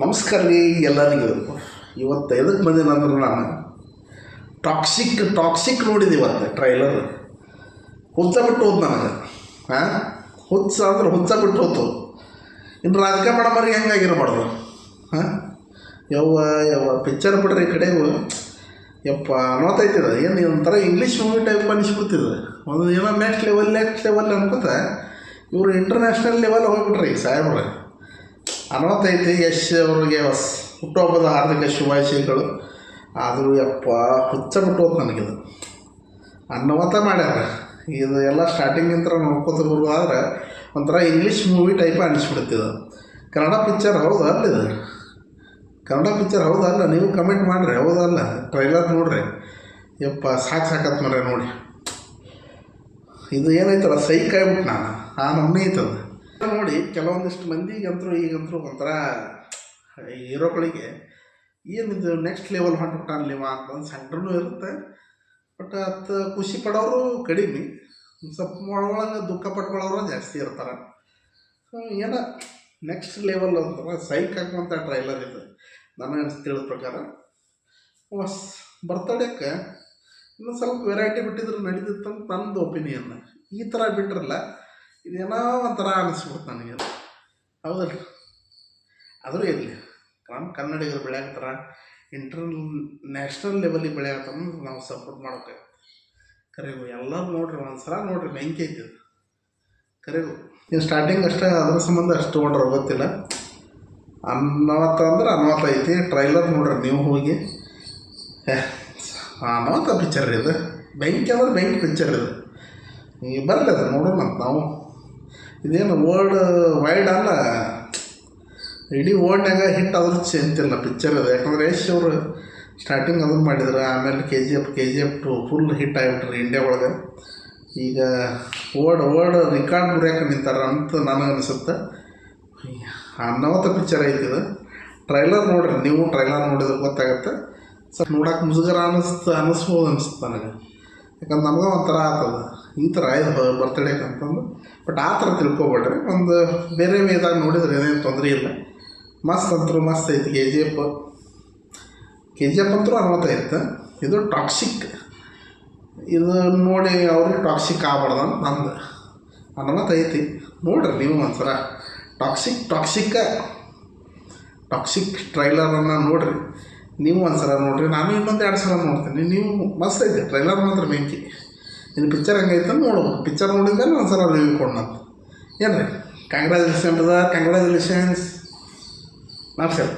ನಮಸ್ಕಾರ ರೀ ಎಲ್ಲರಿಗೂ. ಇವತ್ತು ಎದಕ್ಕೆ ಬಂದಿನಂದ್ರೆ ನಾನು ಟಾಕ್ಸಿಕ್ ನೋಡಿದೆ ಇವತ್ತು ಟ್ರೈಲರ್. ಹುಚ್ಚ ಬಿಟ್ಟು ಹೋದ್ ನನಗೆ. ಹುಚ್ಚ ಅಂದ್ರೆ ಹುಚ್ಚ ಬಿಟ್ಟು ಹೋತು. ಇನ್ನು ರಾಜಕೀಯ ಮಾಡಮ್ರಿ ಹೆಂಗಾಗಿರಬಾರ್ದು. ಯವ್ವ ಪಿಕ್ಚರ್ ಬಿಡ್ರಿ ಈ ಕಡೆಗೂ ಯಪ್ಪ ಅನ್ನೋತೈತಿದ. ಏನು ಒಂಥರ ಇಂಗ್ಲೀಷ್ ಮೂವಿ ಟೈಪ್ ಅನಿಸ್ಬಿಡ್ತಿದೆ. ಒಂದು ಏನೋ ನೆಕ್ಸ್ಟ್ ಲೆವೆಲ್ ಅನ್ಕೋತ ಇವರು ಇಂಟರ್ನ್ಯಾಷನಲ್ ಲೆವೆಲ್ ಹೋಗ್ಬಿಟ್ರಿ ಸಾಹೇಬ್ರೆ. ಅನ್ನೋತೈತಿ. ಯಶ್ ಅವ್ರಿಗೆ ಹುಟ್ಟುಹಬ್ಬದ ಹಾರ್ದಿಕ ಶುಭಾಶಯಗಳು. ಆದರೂ ಯಪ್ಪ ಹುಚ್ಚ ಬಿಟ್ಟು ಹೋದ್ ನನಗಿದು. ಅನ್ನವತ್ತ ಮಾಡ್ಯಾರ. ಇದು ಎಲ್ಲ ಸ್ಟಾರ್ಟಿಂಗಿಂತ ನೋಡ್ಕೋತ ಬರುವಾದ್ರೆ ಒಂಥರ ಇಂಗ್ಲೀಷ್ ಮೂವಿ ಟೈಪ್ ಅನಿಸ್ಬಿಡ್ತಿದೆ. ಕನ್ನಡ ಪಿಕ್ಚರ್ ಹೌದಾ ಅಲ್ಲಿದು? ಕನ್ನಡ ಪಿಕ್ಚರ್ ಹೌದಲ್ಲ? ನೀವು ಕಮೆಂಟ್ ಮಾಡಿರಿ. ಹೌದಲ್ಲ? ಟ್ರೈಲರ್ ನೋಡ್ರಿ. ಯಪ್ಪ ಸಾಕತ್ ಮರ ನೋಡಿ. ಇದು ಏನೈತಲ್ಲ ಸೈಕ್ ಆಗ್ಬಿಟ್ಟು ನಾನು ಆ ನಮ್ಮನೆ ಐತದ ನೋಡಿ. ಕೆಲವೊಂದಿಷ್ಟು ಮಂದಿಗಂತರೂ ಈಗಂತರೂ ಒಂಥರ ಹೀರೋಗಳಿಗೆ ಏನಿದು ನೆಕ್ಸ್ಟ್ ಲೆವೆಲ್ ಹೊಂಟ್ಬಿಟ್ಟಾನ್ಲಿವ ಅಂತಂದು ಸಂಕಟನೂ ಇರುತ್ತೆ. ಬಟ್ ಅದು ಖುಷಿ ಪಡೋರು ಕಡಿಮೆ, ಸ್ವಲ್ಪ ಒಳಗೆ ದುಃಖ ಪಟ್ಕೊಳ್ಳೋರು ಜಾಸ್ತಿ ಇರ್ತಾರೆ. ಸೊ ಏನೋ ನೆಕ್ಸ್ಟ್ ಲೆವೆಲ್ ಅಂತಾರೆ ಸೈಕ್ ಹಾಕುವಂಥ ಟ್ರೈಲರ್ ಇದು ನನಗೆ ತಿಳಿದ ಪ್ರಕಾರ. ಬರ್ತಡೇಕ್ಕೆ ಇನ್ನೂ ಸ್ವಲ್ಪ ವೆರೈಟಿ ಬಿಟ್ಟಿದ್ರೆ ನಡೀತಿತ್ತಂತ ನನ್ನದು ಒಪಿನಿಯನ್. ಈ ಥರ ಬಿಟ್ರಲ್ಲ ಇದೇನೋ ಒಂಥರ ಅನ್ನಿಸ್ಬಿಡ್ತು ನನಗೆ. ಹೌದಲ್ಲ? ಆದರೂ ಇರಲಿ, ನಮ್ಮ ಕನ್ನಡಿಗರು ಬೆಳೆಯತ್ತಾರ, ನ್ಯಾಷನಲ್ ಲೆವೆಲಿಗೆ ಬೆಳೆಯತ್ತ ನಾವು ಸಪೋರ್ಟ್ ಮಾಡೋಕ್ಕಾಗತ್ತೆ. ಕರೆಗೂ ಎಲ್ಲರೂ ನೋಡ್ರಿ, ಒಂದು ಸಲ ನೋಡ್ರಿ, ಬೆಂಕಿ ಐತಿದು ಕರೆಗೂ. ಇನ್ನು ಸ್ಟಾರ್ಟಿಂಗ್ ಅಷ್ಟೇ, ಅದ್ರ ಸಂಬಂಧ ಅಷ್ಟು ತೊಗೊಂಡ್ರೆ ಗೊತ್ತಿಲ್ಲ. ಅನ್ನವತ್ತ ಐತಿ. ಟ್ರೈಲರ್ ನೋಡ್ರಿ ನೀವು ಹೋಗಿ. ಅನ್ನವತ್ತ ಪಿಕ್ಚರ್ ಇದು. ಬೆಂಕಿ ಅಂದ್ರೆ ಬೆಂಕಿ ಪಿಕ್ಚರ್ ಇದು. ಈಗ ಬರಲಿ ಅದು ನೋಡೋಣ ಅಂತ ನಾವು. ಇದೇನು ವರ್ಲ್ಡ್ ವೈಡ್ ಅಲ್ಲ, ಇಡೀ ವರ್ಲ್ಡ್ನಾಗ ಹಿಟ್ ಆದ್ರೂ ಚಿಂತಿಲ್ಲ ಪಿಕ್ಚರ್ ಇದು. ಯಾಕಂದರೆ ಯಶ್ ಅವರು ಸ್ಟಾರ್ಟಿಂಗ್ ಅದನ್ನು ಮಾಡಿದ್ರು, ಆಮೇಲೆ K G F 2 full hit ಆಗಿಬಿಟ್ರಿ ಇಂಡಿಯಾ ಒಳಗೆ. ಈಗ ವರ್ಲ್ಡ್ ರೆಕಾರ್ಡ್ ಮುರಿಯೋಕೆ ನಿಂತಾರ ಅಂತ ನನಗೆ ಅನಿಸುತ್ತೆ. ಅನ್ನವತ್ತ ಪಿಕ್ಚರ್ ಐತಿದು. ಟ್ರೈಲರ್ ನೋಡ್ರಿ ನೀವು. ಟ್ರೈಲರ್ ನೋಡಿದ್ರೆ ಗೊತ್ತಾಗುತ್ತೆ. ಸ್ವಲ್ಪ ನೋಡೋಕೆ ಮುಜುಗರ ಅನ್ನಿಸ್ಬೋದು ಅನಿಸುತ್ತೆ ನನಗೆ. ಯಾಕಂದ್ರೆ ನಮಗೂ ಒಂಥರ ಆಗ್ತದೆ ಈ ಥರ ಆಯ್ತು ಬರ್ತಡೇಗೆ ಅಂತಂದು. ಬಟ್ ಆ ಥರ ತಿಳ್ಕೊಬೇಡ್ರಿ. ಒಂದು ಬೇರೆ ವೇದಾಗ ನೋಡಿದ್ರೆ ಏನೇನು ತೊಂದರೆ ಇಲ್ಲ. ಮಸ್ತ್ ಅಂತರೂ ಮಸ್ತ್ ಐತಿ. ಕೆ ಜಿ ಎಫ್ ಅಂತೂ ಅನ್ನವತ್ತೈತೆ. ಇದು ಟಾಕ್ಸಿಕ್. ಇದು ನೋಡಿ ಅವ್ರಿಗೆ ಟಾಕ್ಸಿಕ್ ಆಗ್ಬಾರ್ದು ಅಂತ ನಂದು ಅನ್ನವತ್ತೈತಿ. ನೋಡ್ರಿ ನೀವು ಒಂದ್ಸಲ ಟಾಕ್ಸಿಕ್ ಟ್ರೈಲರನ್ನು ನೋಡಿರಿ ನೀವು ಒಂದ್ಸಲ ನೋಡಿರಿ. ನಾನು ಇನ್ನೊಂದು 2 ಸಲ ನೋಡ್ತೀನಿ. ನೀವು ಮಸ್ತ್ ಐತೆ ಟ್ರೈಲರ್ ಮಾತ್ರ ಬೆಂಕಿ. ಇನ್ನು ಪಿಕ್ಚರ್ ಹೆಂಗೈತೆ ಅಂತ ನೋಡ್ಬೇಕು. ಪಿಕ್ಚರ್ ನೋಡಿದ್ಮೇಲೆ ಒಂದು ಸಲ ರಿವ್ಯೂ ಕೊಡೋಣ. ಏನು ರೀ? ಕಂಗ್ರ್ಯಾಚುಲೇಷನ್ಸ್. ನಮಸ್ಕಾರ.